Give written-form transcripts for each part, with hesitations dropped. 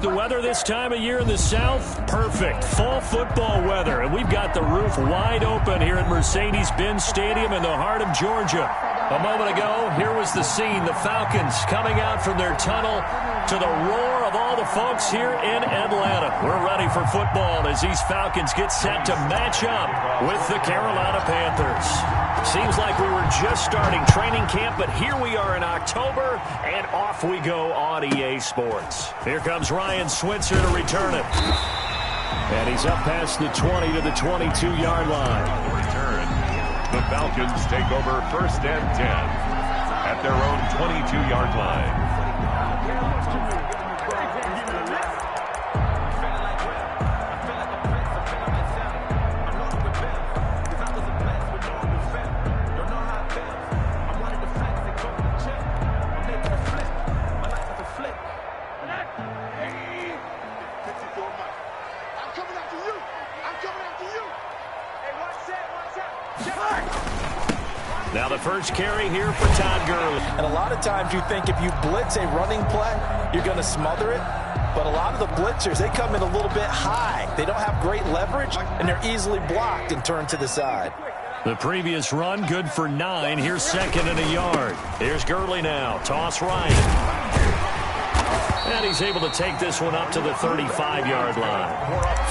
the weather this time of year in the South? Perfect. Fall football weather. And we've got the roof wide open here at Mercedes-Benz Stadium in the heart of Georgia. A moment ago, here was the scene. The Falcons coming out from their tunnel to the roar of all the folks here in Atlanta. We're ready for football as these Falcons get set to match up with the Carolina Panthers. Seems like we were just starting training camp, but here we are in October, and off we go on EA Sports. Here comes Ryan Switzer to return it. And he's up past the 20 to the 22-yard line. Return. The Falcons take over 1st and 10 at their own 22-yard line. Now the first carry here for Todd Gurley. And a lot of times you think if you blitz a running play, you're going to smother it. But a lot of the blitzers, they come in a little bit high. They don't have great leverage, and they're easily blocked and turned to the side. The previous run, good for 9. Here's 2nd and a yard. Here's Gurley now. Toss right. And he's able to take this one up to the 35-yard line.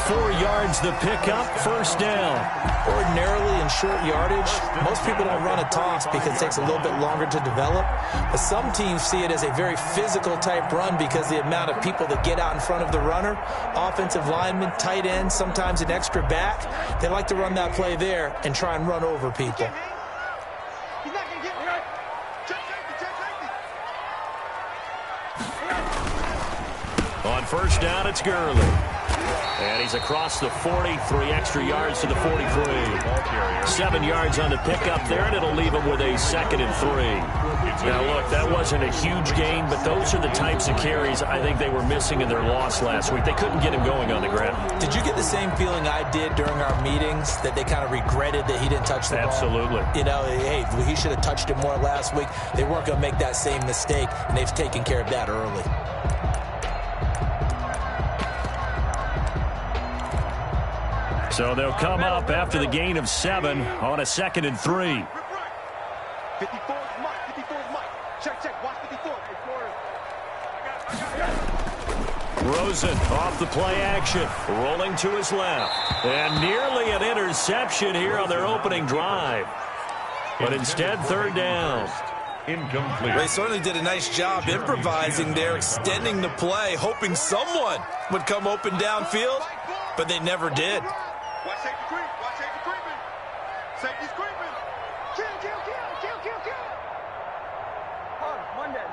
4 yards the pickup, 1st down. Ordinarily in short yardage, most people don't run a toss because it takes a little bit longer to develop. But some teams see it as a very physical type run because the amount of people that get out in front of the runner, offensive linemen, tight ends, sometimes an extra back, they like to run that play there and try and run over people. On 1st down, it's Gurley. And he's across the 40, 3 extra yards to the 43. 7 yards on the pickup there, and it'll leave him with a 2nd and 3. Now, look, that wasn't a huge gain, but those are the types of carries I think they were missing in their loss last week. They couldn't get him going on the ground. Did you get the same feeling I did during our meetings, that they kind of regretted that he didn't touch the ball? Absolutely. You know, hey, he should have touched it more last week. They weren't going to make that same mistake, and they've taken care of that early. So they'll come up after the gain of 7 on a 2nd and 3. 54 is Mike. 54 is Mike. Check. Watch 54. Rosen off the play action, rolling to his left. And nearly an interception here on their opening drive. But instead, 3rd down. Incomplete. They certainly did a nice job improvising there, extending the play, hoping someone would come open downfield, but they never did. Watch safety creep. Watch safety creeping. Safety's creeping. Kill. Monday.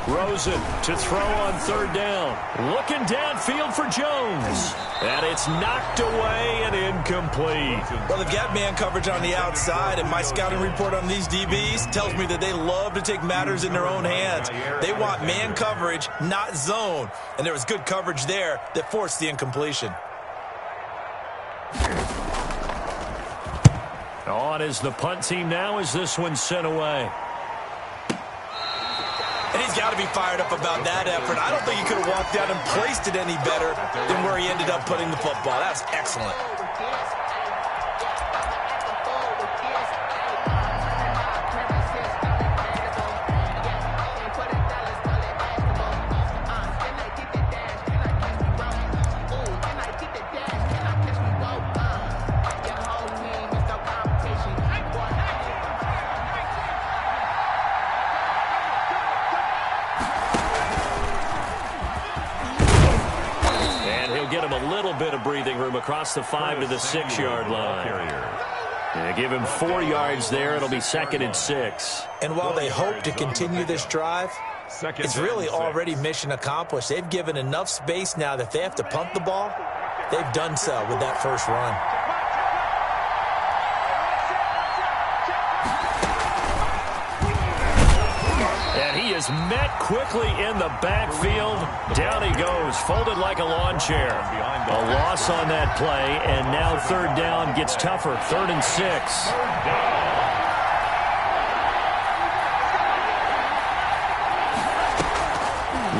Rosen to throw on 3rd down. Looking downfield for Jones. And it's knocked away and incomplete. Well, they've got man coverage on the outside, and my scouting report on these DBs tells me that they love to take matters in their own hands. They want man coverage, not zone. And there was good coverage there that forced the incompletion. On is the punt team now as this one's sent away. And he's got to be fired up about that effort. I don't think he could have walked out and placed it any better than where he ended up putting the football. That's excellent. Breathing room across the 5 to the 6-yard line. Yeah, give him 4 yards there. It'll be 2nd and 6. And while they hope to continue this drive, it's really already mission accomplished. They've given enough space now that if they have to punt the ball, they've done so with that first run. Is met quickly in the backfield. Down he goes, folded like a lawn chair. A loss on that play, and now 3rd down gets tougher. 3rd and 6.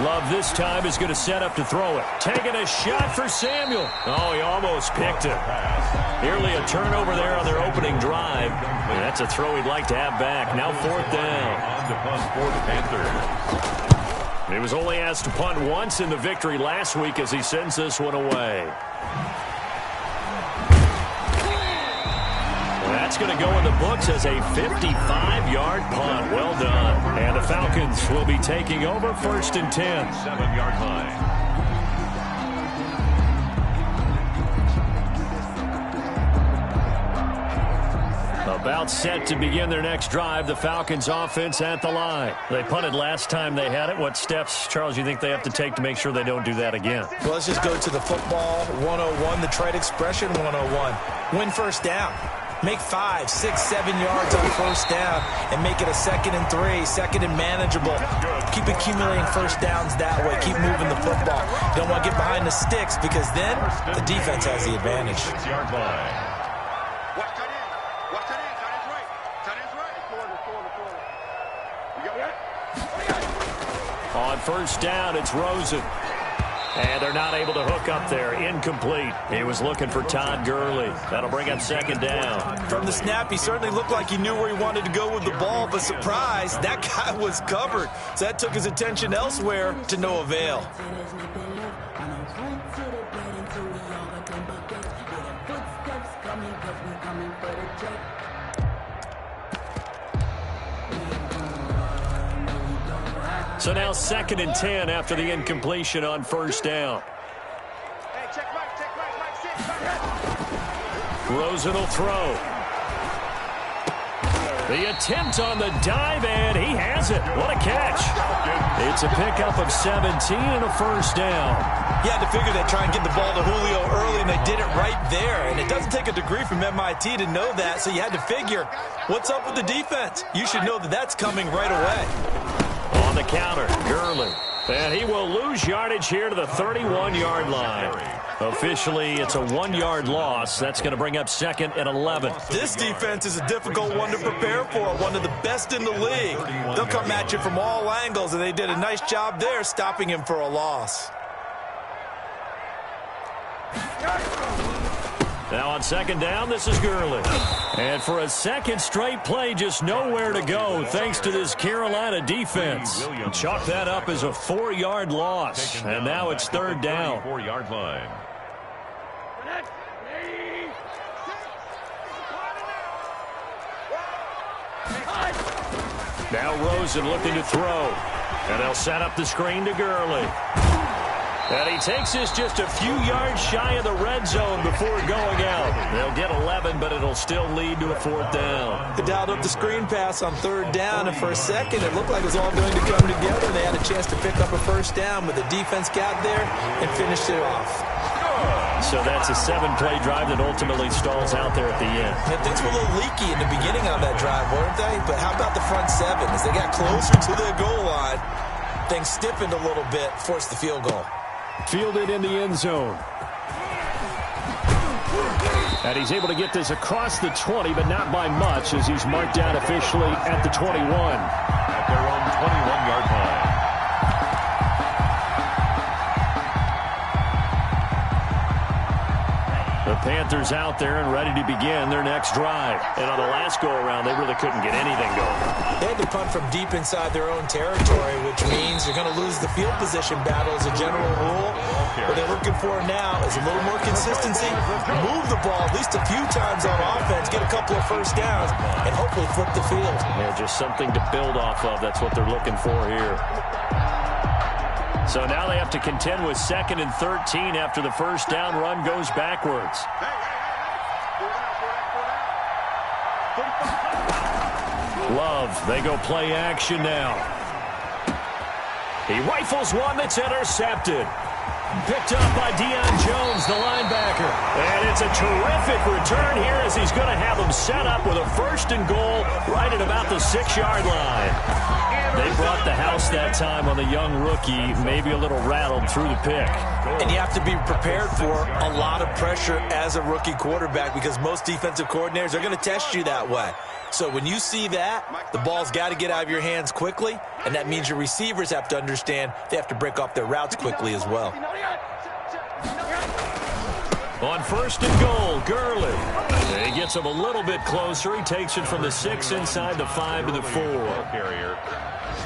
Love this time is going to set up to throw it. Taking a shot for Samuel. Oh, he almost picked it. Nearly a turnover there on their opening drive. And that's a throw he'd like to have back. Now 4th down. On to punt for the Panthers. He was only asked to punt once in the victory last week as he sends this one away. That's going to go in the books as a 55-yard punt. Well done. And the Falcons will be taking over 1st and 10. 7-yard line. About set to begin their next drive. The Falcons offense at the line. They punted last time they had it. What steps, Charles, you think they have to take to make sure they don't do that again? Well, let's just go to the football 101, the trade expression 101. Win 1st down. Make 5, 6, 7 yards on 1st down and make it a 2nd and 3, 2nd and manageable. Keep accumulating 1st downs that way. Keep moving the football. You don't want to get behind the sticks because then the defense has the advantage. 6-yard line. Watch tight end. Watch tight end. Tight end's right. Tight end's right. Corner. You got that? On 1st down, it's Rosen. And they're not able to hook up there. Incomplete. He was looking for Todd Gurley. That'll bring up 2nd down. From the snap, he certainly looked like he knew where he wanted to go with the ball, but surprise, that guy was covered. So that took his attention elsewhere to no avail. So now 2nd and 10 after the incompletion on 1st down. Hey, check Mike. Rosen will throw. The attempt on the dive, and he has it. What a catch. It's a pickup of 17 and a 1st down. You had to figure they'd try and get the ball to Julio early, and they did it right there. And it doesn't take a degree from MIT to know that, so you had to figure, what's up with the defense? You should know that that's coming right away. On the counter, Gurley. And he will lose yardage here to the 31-yard line. Officially, it's a 1-yard loss. That's going to bring up 2nd and 11. This defense is a difficult one to prepare for, one of the best in the league. They'll come at you from all angles, and they did a nice job there stopping him for a loss. Now on 2nd down, this is Gurley. And for a 2nd straight play, just nowhere to go thanks to this Carolina defense. Chalk that up as a 4-yard loss. And now it's 3rd down. 4-yard line. Now Rosen looking to throw. And they'll set up the screen to Gurley. And he takes this just a few yards shy of the red zone before going out. They'll get 11, but it'll still lead to a 4th down. They dialed up the screen pass on 3rd down, and for a second, it looked like it was all going to come together. They had a chance to pick up a 1st down, but the defense got there and finished it off. So that's a 7-play drive that ultimately stalls out there at the end. Yeah, things were a little leaky in the beginning of that drive, weren't they? But how about the front 7? As they got closer to their goal line, things stiffened a little bit, forced the field goal. Fielded in the end zone. And he's able to get this across the 20, but not by much, as he's marked down officially at the 21. At their own 21-yard line. The Panthers out there and ready to begin their next drive. And on the last go-around, they really couldn't get anything going. They had to punt from deep inside their own territory, which means you're going to lose the field position battle as a general rule. What they're looking for now is a little more consistency, move the ball at least a few times on offense, get a couple of 1st downs, and hopefully flip the field. Yeah, just something to build off of. That's what they're looking for here. So now they have to contend with 2nd and 13 after the 1st down run goes backwards. Love, they go play action now. He rifles one that's intercepted. Picked up by Deion Jones, the linebacker. And it's a terrific return here as he's going to have them set up with a 1st and goal right at about the 6-yard line. They brought the house that time on the young rookie, maybe a little rattled through the pick. And you have to be prepared for a lot of pressure as a rookie quarterback because most defensive coordinators are going to test you that way. So when you see that, the ball's got to get out of your hands quickly, and that means your receivers have to understand they have to break off their routes quickly as well. On 1st and goal, Gurley. He gets him a little bit closer. He takes it from the 6 inside the 5 to the 4.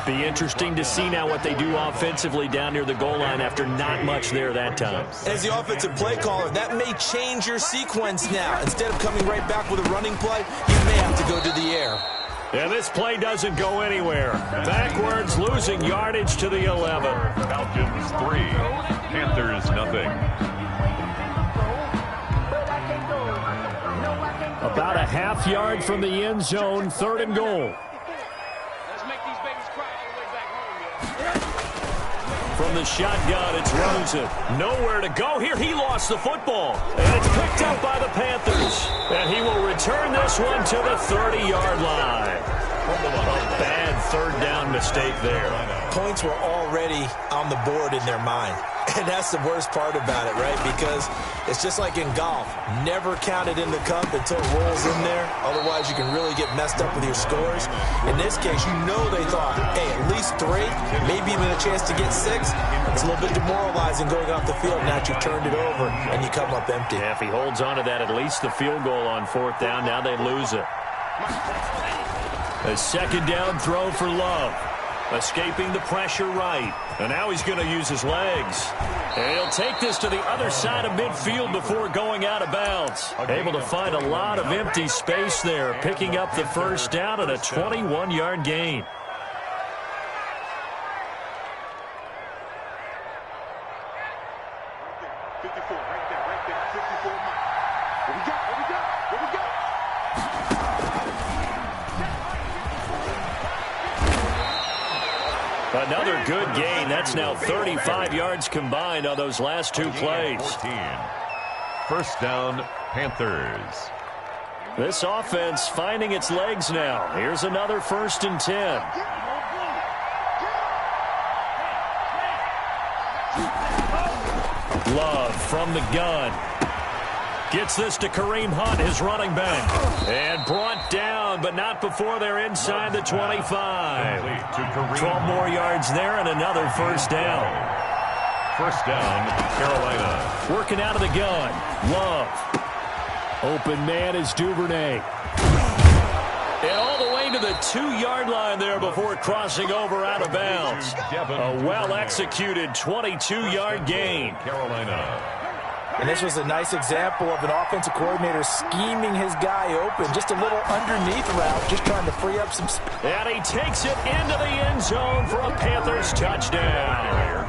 Be interesting to see now what they do offensively down near the goal line after not much there that time. As the offensive play caller, that may change your sequence now. Instead of coming right back with a running play, you may have to go to the air. And this play doesn't go anywhere. Backwards, losing yardage to the 11. Falcons 3, Panthers nothing. About a half yard from the end zone, 3rd and goal. From the shotgun, it's Rosen. Nowhere to go here. He lost the football. And it's picked up by the Panthers. And he will return this one to the 30-yard line. A bad 3rd down mistake there. Points were already on the board in their mind. And that's the worst part about it, right? Because it's just like in golf. Never count it in the cup until it rolls in there. Otherwise, you can really get messed up with your scores. In this case, you know they thought, hey, at least 3, maybe even a chance to get 6. It's a little bit demoralizing going off the field. Now you've turned it over, and you come up empty. Yeah, if he holds on to that, at least the field goal on 4th down. Now they lose it. A 2nd down throw for Love. Escaping the pressure right. And now he's going to use his legs. And he'll take this to the other side of midfield before going out of bounds. Able to find a lot of empty space there, picking up the 1st down and a 21-yard gain. Another good gain. That's now 35 yards combined on those last 2 plays. 1st down, Panthers. This offense finding its legs now. Here's another 1st and 10. Love from the gun. Gets this to Kareem Hunt, his running back. And brought down, but not before they're inside the 25. 12 more yards there and another 1st down. 1st down, Carolina. Working out of the gun. Love. Open man is Duvernay. And all the way to the 2-yard line there before crossing over out of bounds. A well-executed 22-yard gain. Carolina. And this was a nice example of an offensive coordinator scheming his guy open. Just a little underneath route, just trying to free up some space. And he takes it into the end zone for a Panthers touchdown.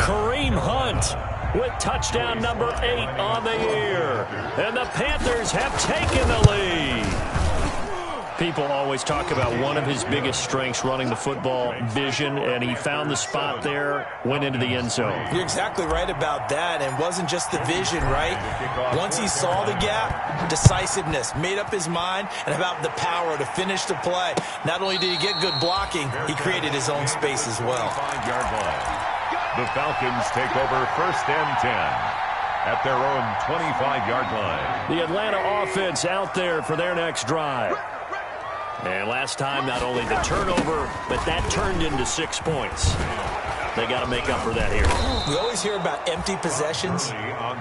Kareem Hunt with touchdown number 8 on the year. And the Panthers have taken the lead. People always talk about one of his biggest strengths, running the football, vision, and he found the spot there, went into the end zone. You're exactly right about that, and wasn't just the vision, right? Once he saw the gap, decisiveness, made up his mind, and about the power to finish the play. Not only did he get good blocking, he created his own space as well. 5-yard line. The Falcons take over 1st and 10 at their own 25-yard line. The Atlanta offense out there for their next drive. And last time, not only the turnover, but that turned into 6 points. They got to make up for that here. We always hear about empty possessions,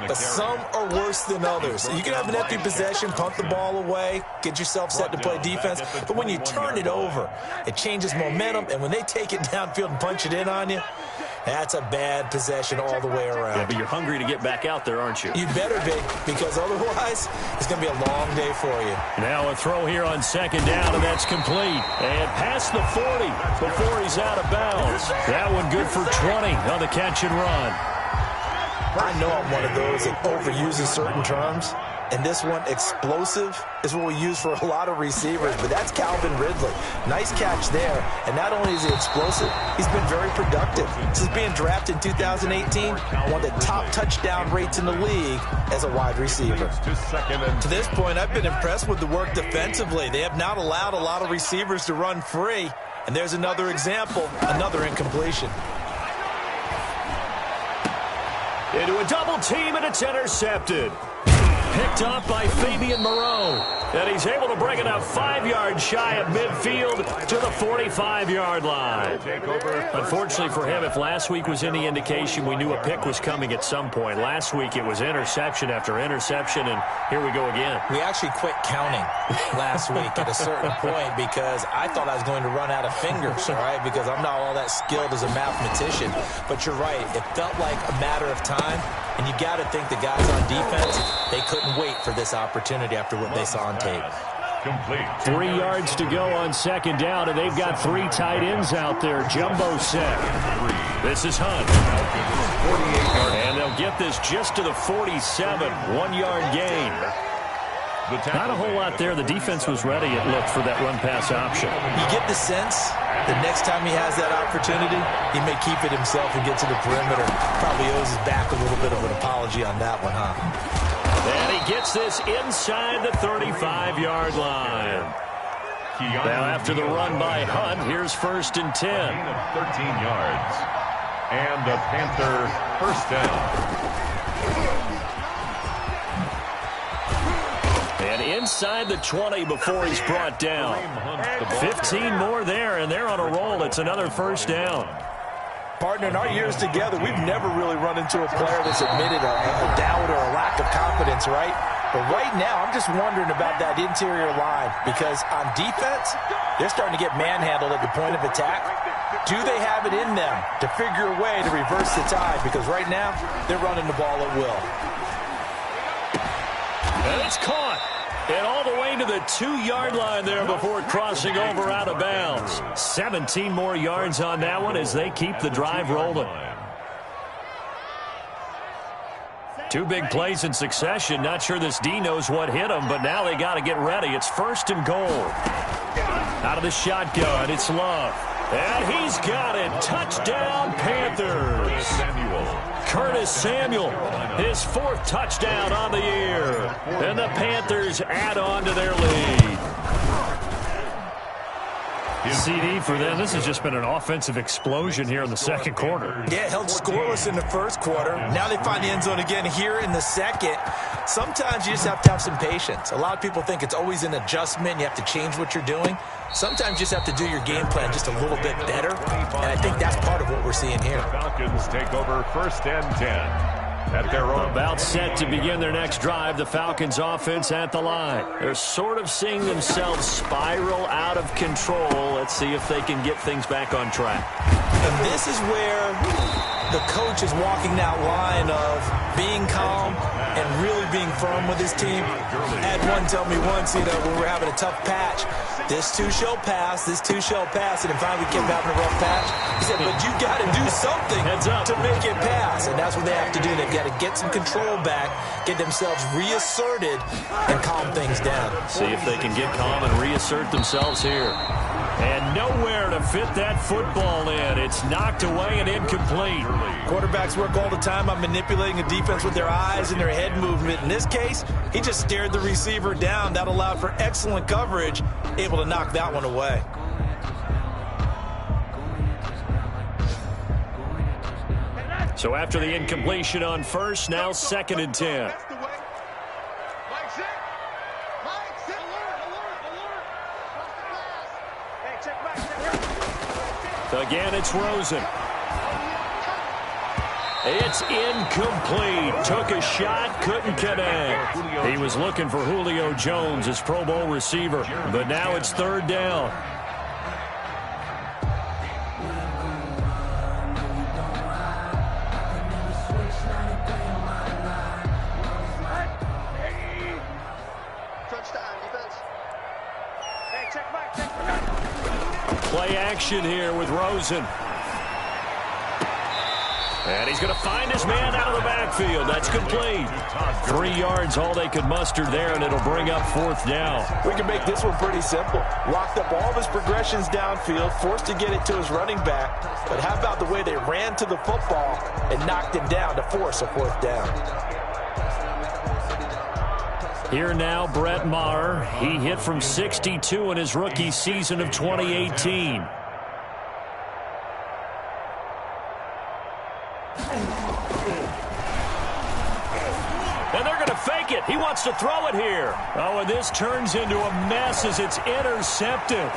but some are worse than others. You can have an empty possession, punt the ball away, get yourself set to play defense, but when you turn it over, it changes momentum, and when they take it downfield and punch it in on you, that's a bad possession all the way around. Yeah, but you're hungry to get back out there, aren't you? You better be, because otherwise it's going to be a long day for you. Now a throw here on 2nd down, and that's complete. And past the 40 before he's out of bounds. That one good for 20 on the catch and run. I know I'm one of those that overuses certain terms, and this one explosive is what we use for a lot of receivers, but that's Calvin Ridley. Nice catch there, and not only is he explosive, he's been very productive. Since being drafted in 2018, one of the top touchdown rates in the league as a wide receiver. To this point, I've been impressed with the work defensively. They have not allowed a lot of receivers to run free, and there's another example, another incompletion. Into a double team, and it's intercepted. Picked off by Fabian Moreau. And he's able to bring it up 5 yards shy of midfield to the 45-yard line. Unfortunately for him, if last week was any indication, we knew a pick was coming at some point. Last week it was interception after interception, and here we go again. We actually quit counting last week at a certain point because I thought I was going to run out of fingers, all right, because I'm not all that skilled as a mathematician. But you're right. It felt like a matter of time, and you got to think the guys on defense, they couldn't wait for this opportunity after what they saw on tape. Complete. 3 yards to go on second down, and they've got 3 tight ends out there. Jumbo set. This is Hunt. And they'll get this just to the 47. 1-yard gain. Not a whole lot there. The defense was ready, it looked, for that run-pass option. You get the sense the next time he has that opportunity, he may keep it himself and get to the perimeter. Probably owes his back a little bit of an apology on that one, huh? And he gets this inside the 35-yard line. Now after the run by Hunt, here's 1st and 10. 13 yards. And a Panther first down. And inside the 20 before he's brought down. 15 more there, and they're on a roll. It's another first down. Partner, in our years together, we've never really run into a player that's admitted a doubt or a lack of confidence, right? But right now, I'm just wondering about that interior line because on defense, they're starting to get manhandled at the point of attack. Do they have it in them to figure a way to reverse the tide? Because right now, they're running the ball at will. And it's caught. And all the way to the 2-yard line there before crossing over out of bounds. 17 more yards on that one as they keep the drive rolling. 2 big plays in succession. Not sure this D knows what hit him, but now they got to get ready. It's 1st and goal. Out of the shotgun, it's Love. And he's got it. Touchdown, Panthers. Curtis Samuel, his 4th touchdown on the year. And the Panthers add on to their lead. CD for them. This has just been an offensive explosion here in the second quarter. Yeah, held scoreless in the first quarter. Now they find the end zone again here in the second. Sometimes you just have to have some patience. A lot of people think it's always an adjustment. You have to change what you're doing. Sometimes you just have to do your game plan just a little bit better. And I think that's part of what we're seeing here. Falcons take over 1st and 10. At their own. About set to begin their next drive, the Falcons offense at the line. They're sort of seeing themselves spiral out of control. Let's see if they can get things back on track. And this is where the coach is walking that line of being calm and really being firm with his team. I had one tell me once, when we're having a tough patch, this too shall pass, this too shall pass, and finally we kept having a rough patch. He said, but you got to do something to make it pass, and that's what they have to do. They've got to get some control back, get themselves reasserted, and calm things down. See if they can get calm and reassert themselves here. And nowhere to fit that football in. It's knocked away and incomplete. Quarterbacks work all the time on manipulating a defense with their eyes and their head movement. In this case, he just stared the receiver down. That allowed for excellent coverage, able to knock that one away. So after the incompletion on 1st, now 2nd and 10. Again, it's Rosen. It's incomplete. Took a shot, couldn't connect. He was looking for Julio Jones, his Pro Bowl receiver, but now it's 3rd down. Play action here with Rosen. And he's going to find his man out of the backfield. That's complete. 3 yards, all they could muster there, and it'll bring up 4th down. We can make this one pretty simple. Locked up all of his progressions downfield, forced to get it to his running back. But how about the way they ran to the football and knocked him down to force a 4th down? Here now, Brett Maher. He hit from 62 in his rookie season of 2018. And they're going to fake it. He wants to throw it here. Oh, and this turns into a mess as it's intercepted.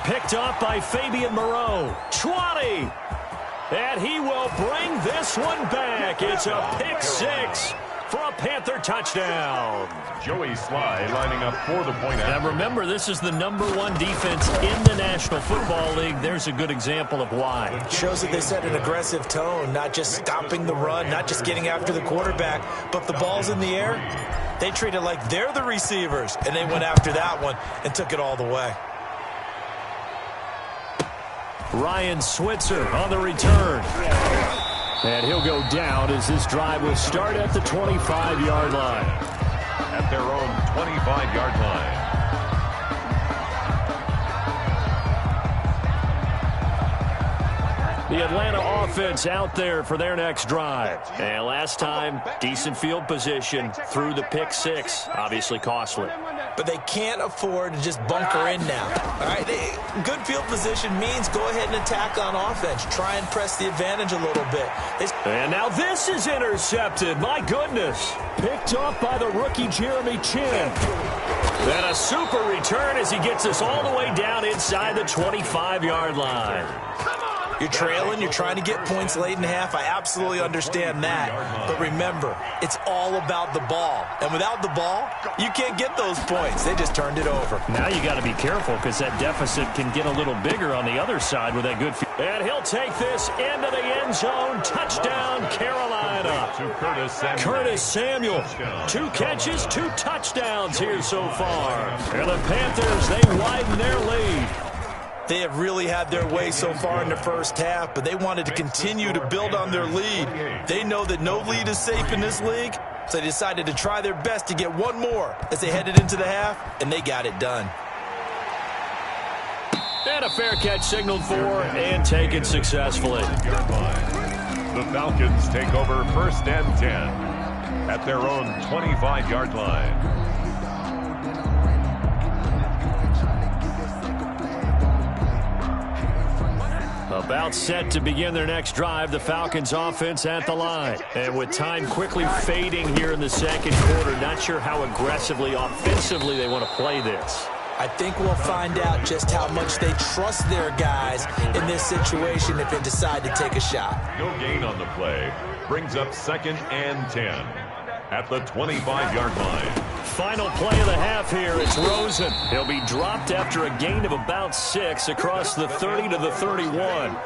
Picked off by Fabian Moreau. 20. And he will bring this one back. It's a pick 6 for a Panther touchdown. Joey Sly lining up for the point after. And remember, this is the #1 defense in the National Football League. There's a good example of why. It shows that they set an aggressive tone, not just stopping the run, not just getting after the quarterback, but the ball's in the air. They treat it like they're the receivers, and they went after that one and took it all the way. Ryan Switzer on the return. And he'll go down as this drive will start at the 25-yard line. At their own 25-yard line. The Atlanta offense out there for their next drive. And last time, decent field position through the pick 6. Obviously costly. But they can't afford to just bunker in now. All right, good field position means go ahead and attack on offense. Try and press the advantage a little bit. And now this is intercepted. My goodness. Picked off by the rookie Jeremy Chin. And a super return as he gets us all the way down inside the 25-yard line. You're trailing, you're trying to get points late in half. I absolutely understand that. But remember, it's all about the ball. And without the ball, you can't get those points. They just turned it over. Now you got to be careful because that deficit can get a little bigger on the other side with that good field. And he'll take this into the end zone. Touchdown, Carolina. To Curtis Samuel. Curtis Samuel. 2 catches, 2 touchdowns here so far. And the Panthers, they widen their lead. They have really had their way so far in the first half, but they wanted to continue to build on their lead. They know that no lead is safe in this league, so they decided to try their best to get one more as they headed into the half, and they got it done. And a fair catch signaled for and taken successfully. The Falcons take over 1st and 10 at their own 25-yard line. About set to begin their next drive, the Falcons offense at the line. And with time quickly fading here in the second quarter, not sure how aggressively, offensively they want to play this. I think we'll find out just how much they trust their guys in this situation if they decide to take a shot. No gain on the play. Brings up 2nd and 10 at the 25-yard line. Final play of the half here. It's Rosen. He'll be dropped after a gain of about 6 across the 30 to the 31.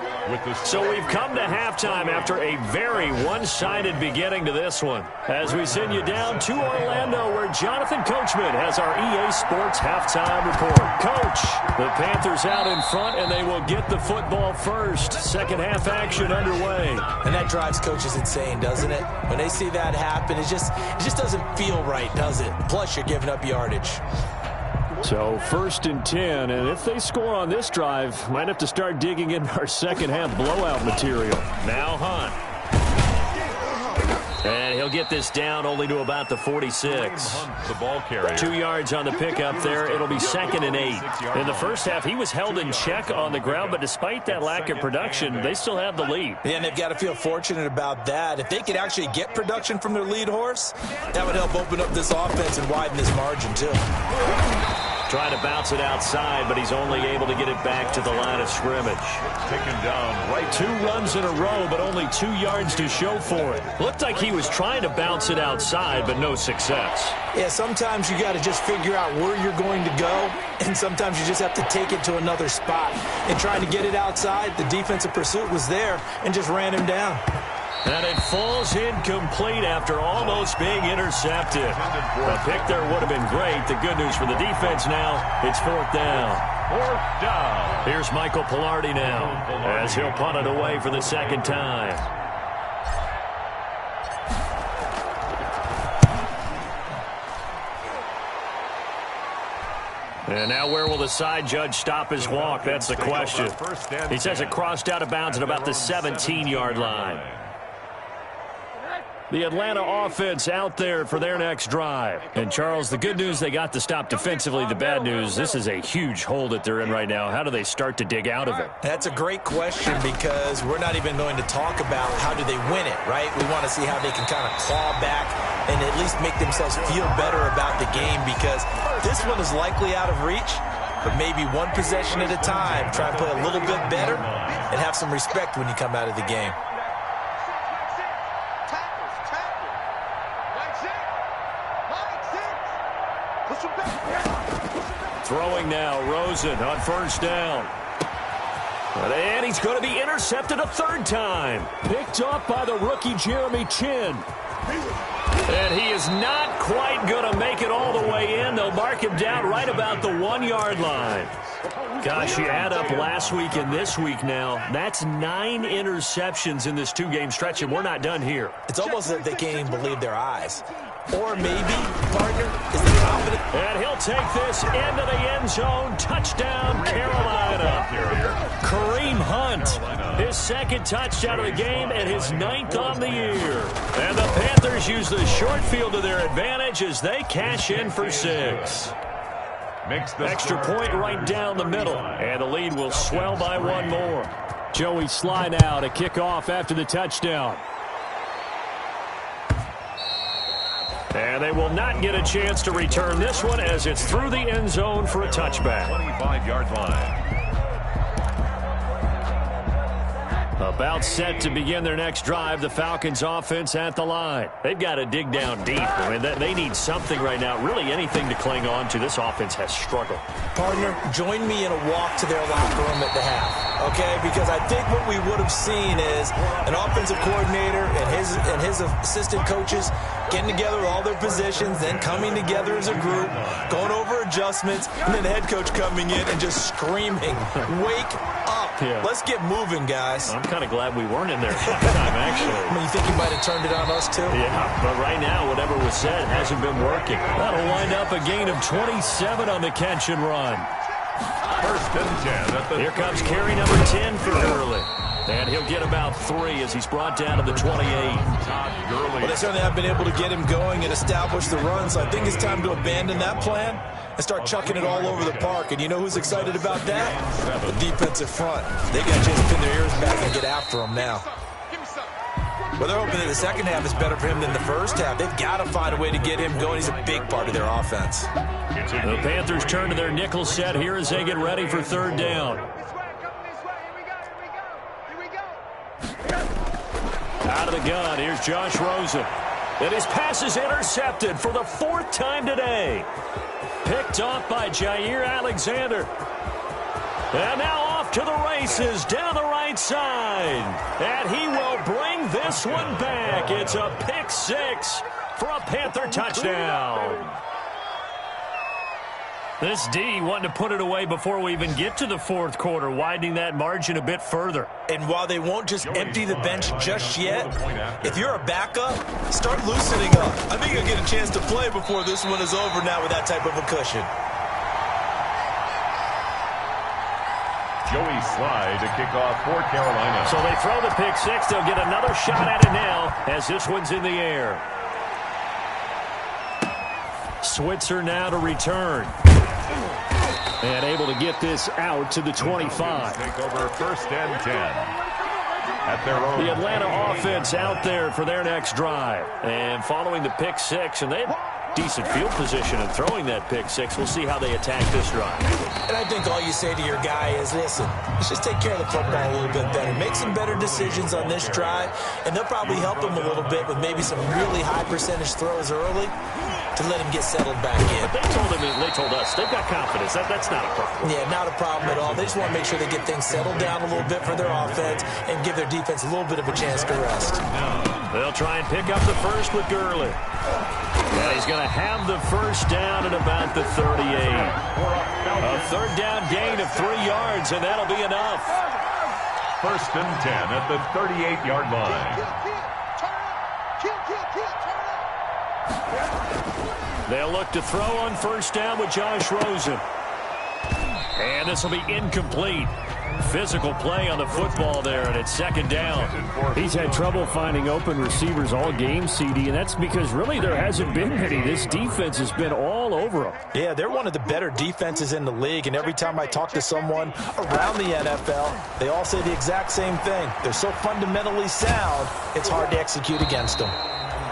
So we've come to halftime after a very one-sided beginning to this one. As we send you down to Orlando, where Jonathan Coachman has our EA Sports halftime report. Coach, the Panthers out in front, and they will get the football first. Second half action underway. And that drives coaches insane, doesn't it? When they see that happen, it just doesn't feel right, does it? Plus, you're giving up yardage. So 1st and 10, and if they score on this drive, might have to start digging in our second half blowout material. Now Hunt. And he'll get this down only to about the 46. The ball carrier. 2 yards on the pickup there. It'll be 2nd and 8. In the first half, he was held in check on the ground, but despite that lack of production, they still have the lead. Yeah, and they've got to feel fortunate about that. If they could actually get production from their lead horse, that would help open up this offense and widen this margin, too. Trying to bounce it outside, but he's only able to get it back to the line of scrimmage. Taken down right. 2 runs in a row, but only 2 yards to show for it. Looked like he was trying to bounce it outside, but no success. Yeah, sometimes you got to just figure out where you're going to go, and sometimes you just have to take it to another spot. And trying to get it outside, the defensive pursuit was there and just ran him down. And it falls incomplete after almost being intercepted. A pick there would have been great. The good news for the defense now, it's 4th down. 4th down. Here's Michael Pilardi now as he'll punt it away for the second time. And now where will the side judge stop his walk? That's the question. He says it crossed out of bounds at about the 17-yard line. The Atlanta offense out there for their next drive. And, Charles, the good news, they got the stop defensively. The bad news, this is a huge hole that they're in right now. How do they start to dig out of it? That's a great question because we're not even going to talk about how do they win it, right? We want to see how they can kind of claw back and at least make themselves feel better about the game because this one is likely out of reach, but maybe one possession at a time. Try and play a little bit better and have some respect when you come out of the game. Throwing now, Rosen on first down. And he's going to be intercepted a third time. Picked up by the rookie Jeremy Chin. And he is not quite going to make it all the way in. They'll mark him down right about the 1-yard line. Gosh, you add up last week and this week now. That's 9 interceptions in this 2-game stretch, and we're not done here. It's almost as if they can't even believe their eyes. Or maybe, partner, is the confidence. And he'll take this into the end zone. Touchdown, Carolina. Kareem Hunt, his second touchdown of the game and his 9th on the year. And the Panthers use the short field to their advantage as they cash in for 6. Extra point right down the middle. And the lead will swell by 1 more. Joey Sly now to kick off after the touchdown. And they will not get a chance to return this one as it's through the end zone for a touchback. 25-yard line. About set to begin their next drive, the Falcons offense at the line. They've got to dig down deep. I mean, they need something right now, really anything to cling on to. This offense has struggled. Partner, join me in a walk to their locker room at the half, okay? Because I think what we would have seen is an offensive coordinator and his assistant coaches getting together with all their positions, then coming together as a group, going over adjustments, and then the head coach coming in and just screaming, wake up. Yeah. Let's get moving, guys. I'm kind of glad we weren't in there at that time, actually. I mean, you think you might have turned it on us, too? Yeah, but right now, whatever was said hasn't been working. That'll wind up a gain of 27 on the catch and run. First and 10. Here comes carry number 10 for Gurley. And he'll get about 3 as he's brought down to the 28. Well, they certainly have been able to get him going and establish the run, so I think it's time to abandon that plan and start chucking it all over the park. And you know who's excited about that? The defensive front. They got a chance to pin their ears back and get after him now. Well, they're hoping that the second half is better for him than the first half. They've got to find a way to get him going. He's a big part of their offense. The Panthers turn to their nickel set here as they get ready for third down. Out of the gun, here's Josh Rosen. And his pass is intercepted for the 4th time today. Picked off by Jair Alexander. And now off to the races down the right side. And he will bring this one back. It's a pick 6 for a Panther touchdown. This D wanting to put it away before we even get to the 4th quarter, widening that margin a bit further. And while they won't just empty the bench just yet, if you're a backup, start loosening up. I think you'll get a chance to play before this one is over now with that type of a cushion. Joey Sly to kick off for Carolina. So they throw the pick 6. They'll get another shot at it now as this one's in the air. Switzer now to return. And able to get this out to the 25. Take over first and 10. At their own. The Atlanta offense out there for their next drive. And following the pick 6, and they have decent field position and throwing that pick 6. We'll see how they attack this drive. And I think all you say to your guy is, listen, let's just take care of the football a little bit better. Make some better decisions on this drive, and they'll probably help him a little bit with maybe some really high percentage throws early to let him get settled back in. But they told us they've got confidence. That's not a problem. Yeah, not a problem at all. They just want to make sure they get things settled down a little bit for their offense and give their defense a little bit of a chance to rest. They'll try and pick up the first with Gurley. And he's going to have the first down at about the 38. A third down gain of 3 yards, and that'll be enough. First and 10 at the 38-yard line. They'll look to throw on first down with Josh Rosen. And this will be incomplete. Physical play on the football there, and it's second down. He's had trouble finding open receivers all game, CD, and that's because really there hasn't been many. This defense has been all over him. Yeah, they're one of the better defenses in the league, and every time I talk to someone around the NFL, they all say the exact same thing. They're so fundamentally sound, it's hard to execute against them.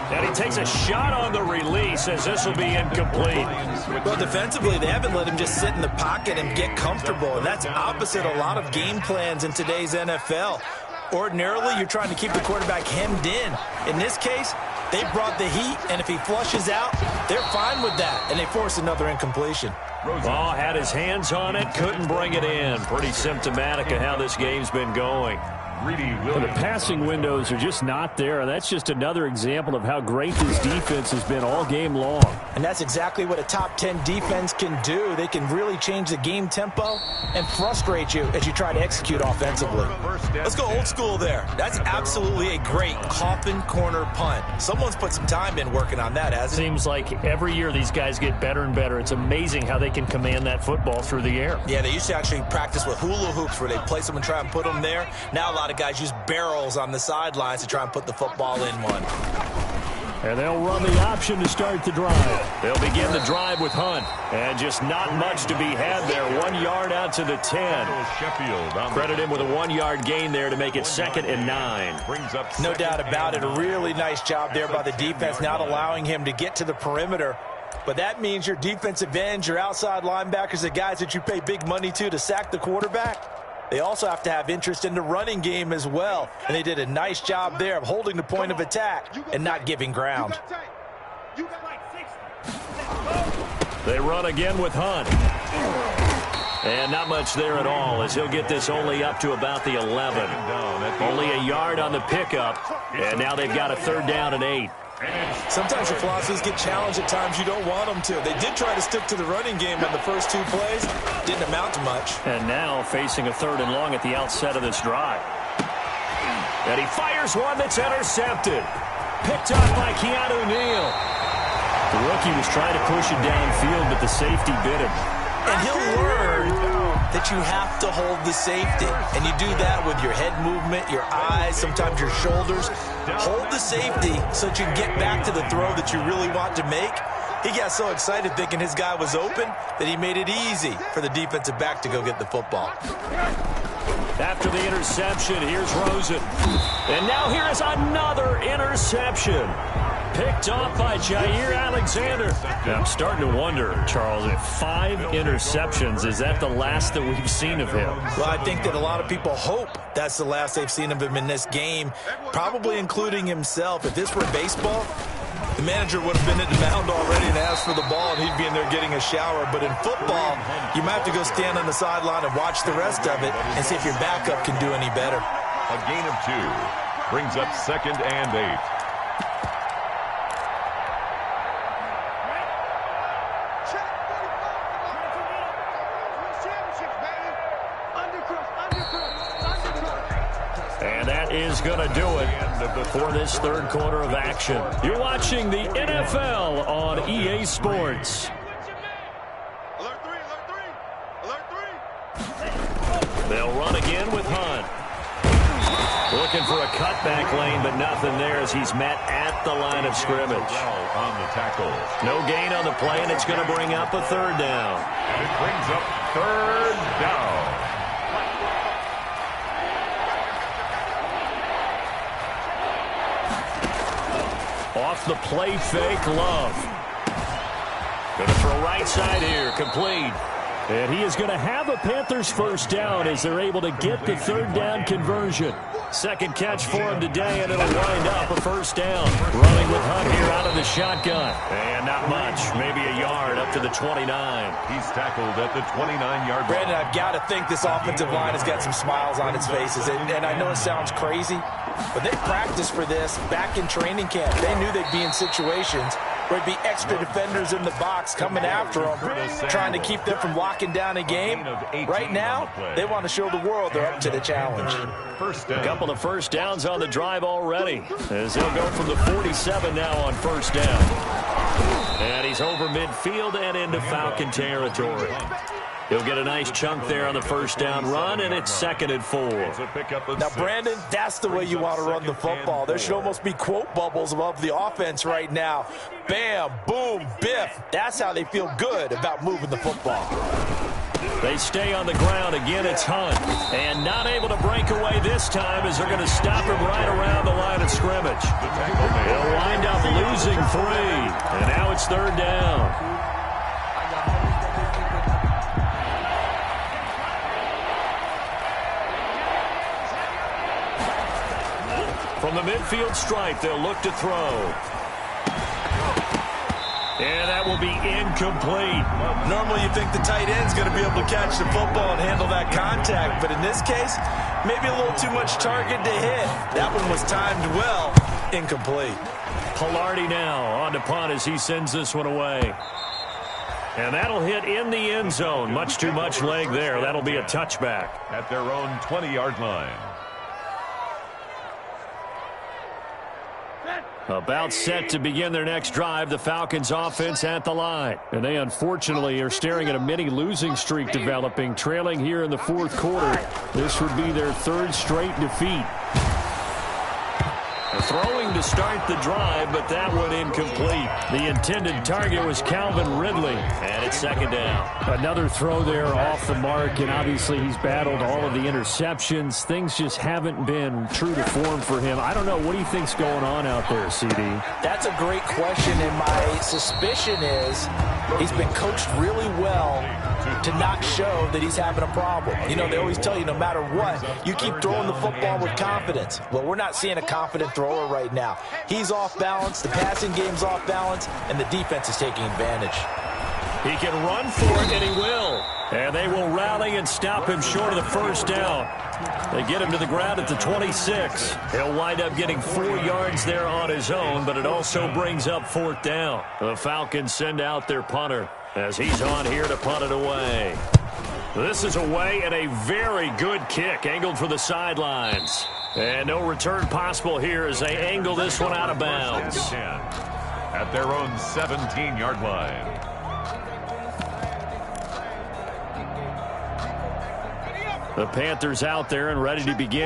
And he takes a shot on the release as this will be incomplete. Well, defensively, they haven't let him just sit in the pocket and get comfortable, and that's opposite a lot of game plans in today's NFL. Ordinarily, you're trying to keep the quarterback hemmed in. In this case, they brought the heat, and if he flushes out, they're fine with that, and they force another incompletion. Ball had his hands on it, couldn't bring it in. Pretty symptomatic of how this game's been going. Well, the passing windows are just not there, and that's just another example of how great this defense has been all game long. And that's exactly what a top 10 defense can do. They can really change the game tempo and frustrate you as you try to execute offensively. Let's go old school there. That's absolutely a great coffin corner punt. Someone's put some time in working on that, hasn't it? Seems like every year these guys get better and better. It's amazing how they can command that football through the air. Yeah, they used to actually practice with hula hoops where they place them and try and put them there. Now a lot of guys use barrels on the sidelines to try and put the football in one. And they'll run the option to start the drive. They'll begin the drive with Hunt. And just not much to be had there. 1 yard out to the 10. Credit him with a 1-yard gain there to make it 2nd and 9. No doubt about it. A really nice job there by the defense, not allowing him to get to the perimeter. But that means your defensive ends, your outside linebackers, the guys that you pay big money to sack the quarterback, they also have to have interest in the running game as well. And they did a nice job there of holding the point of attack and not giving ground. They run again with Hunt. And not much there at all as he'll get this only up to about the 11. Only a yard on the pickup. And now they've got a 3rd down and 8. Sometimes your philosophies get challenged at times you don't want them to. They did try to stick to the running game on the first 2 plays. Didn't amount to much. And now facing a 3rd and long at the outset of this drive. And he fires one that's intercepted. Picked up by Keanu Neal. The rookie was trying to push it downfield, but the safety bit him. And he'll learn that you have to hold the safety. And you do that with your head movement, your eyes, sometimes your shoulders. Hold the safety so that you can get back to the throw that you really want to make. He got so excited thinking his guy was open that he made it easy for the defensive back to go get the football. After the interception, here's Rosen. And now here is another interception. Picked off by Jair Alexander. Now, I'm starting to wonder, Charles, if 5 interceptions, is that the last that we've seen of him? Well, I think that a lot of people hope that's the last they've seen of him in this game, probably including himself. If this were baseball, the manager would have been at the mound already and asked for the ball, and he'd be in there getting a shower. But in football, you might have to go stand on the sideline and watch the rest of it and see if your backup can do any better. A gain of 2 brings up 2nd and 8. And that is going to do it for this 3rd quarter of action. You're watching the NFL on EA Sports. Alert 3, alert 3, alert 3. They'll run again with Hunt. Looking for a cutback lane, but nothing there as he's met at the line of scrimmage. On the tackle. No gain on the play, and it's going to bring up a 3rd down. And it brings up 3rd down. Off the play fake, Love. Going to throw right side here, complete. And he is going to have a Panthers 1st down as they're able to get the 3rd down conversion. 2nd catch for him today, and it'll wind up a 1st down. Running with Hunt here out of the shotgun. And not much, maybe a yard up to the 29. He's tackled at the 29-yard line. Brandon, I've got to think this offensive line has got some smiles on its faces. And I know it sounds crazy, but they practiced for this back in training camp. They knew they'd be in situations where there'd be extra defenders in the box coming after them, trying to keep them from locking down a game. Right now, they want to show the world they're up to the challenge. A couple of 1st downs on the drive already, as he'll go from the 47 now on 1st down. And he's over midfield and into Falcon territory. He'll get a nice chunk there on the first down run, and it's 2nd and 4. Now, Brandon, that's the way you want to run the football. There should almost be quote bubbles above the offense right now. Bam, boom, biff. That's how they feel good about moving the football. They stay on the ground. Again, it's Hunt. And not able to break away this time as they're going to stop him right around the line of scrimmage. He'll wind up losing 3. And now it's 3rd down. From the midfield stripe, they'll look to throw. And that will be incomplete. Normally you think the tight end's going to be able to catch the football and handle that contact, but in this case, maybe a little too much target to hit. That one was timed well. Incomplete. Pilardi now on to punt as he sends this one away. And that'll hit in the end zone. Much too much leg there. That'll be a touchback. At their own 20-yard line. About set to begin their next drive, the Falcons offense at the line. And they unfortunately are staring at a mini losing streak developing, trailing here in the 4th quarter. This would be their 3rd straight defeat. Throwing to start the drive, but that one incomplete. The intended target was Calvin Ridley, and it's 2nd down. Another throw there off the mark, and obviously he's battled all of the interceptions. Things just haven't been true to form for him. I don't know. What do you think's going on out there, CD? That's a great question, and my suspicion is he's been coached really well to not show that he's having a problem. You know, they always tell you no matter what, you keep throwing the football with confidence. Well, we're not seeing a confident thrower right now. He's off balance, the passing game's off balance, and the defense is taking advantage. He can run for it, and he will. And they will rally and stop him short of the first down. They get him to the ground at the 26. He'll wind up getting 4 yards there on his own, but it also brings up 4th down. The Falcons send out their punter as he's on here to punt it away. This is away and a very good kick, angled for the sidelines. And no return possible here as they angle this one out of bounds. At their own 17-yard line. The Panthers out there and ready to begin.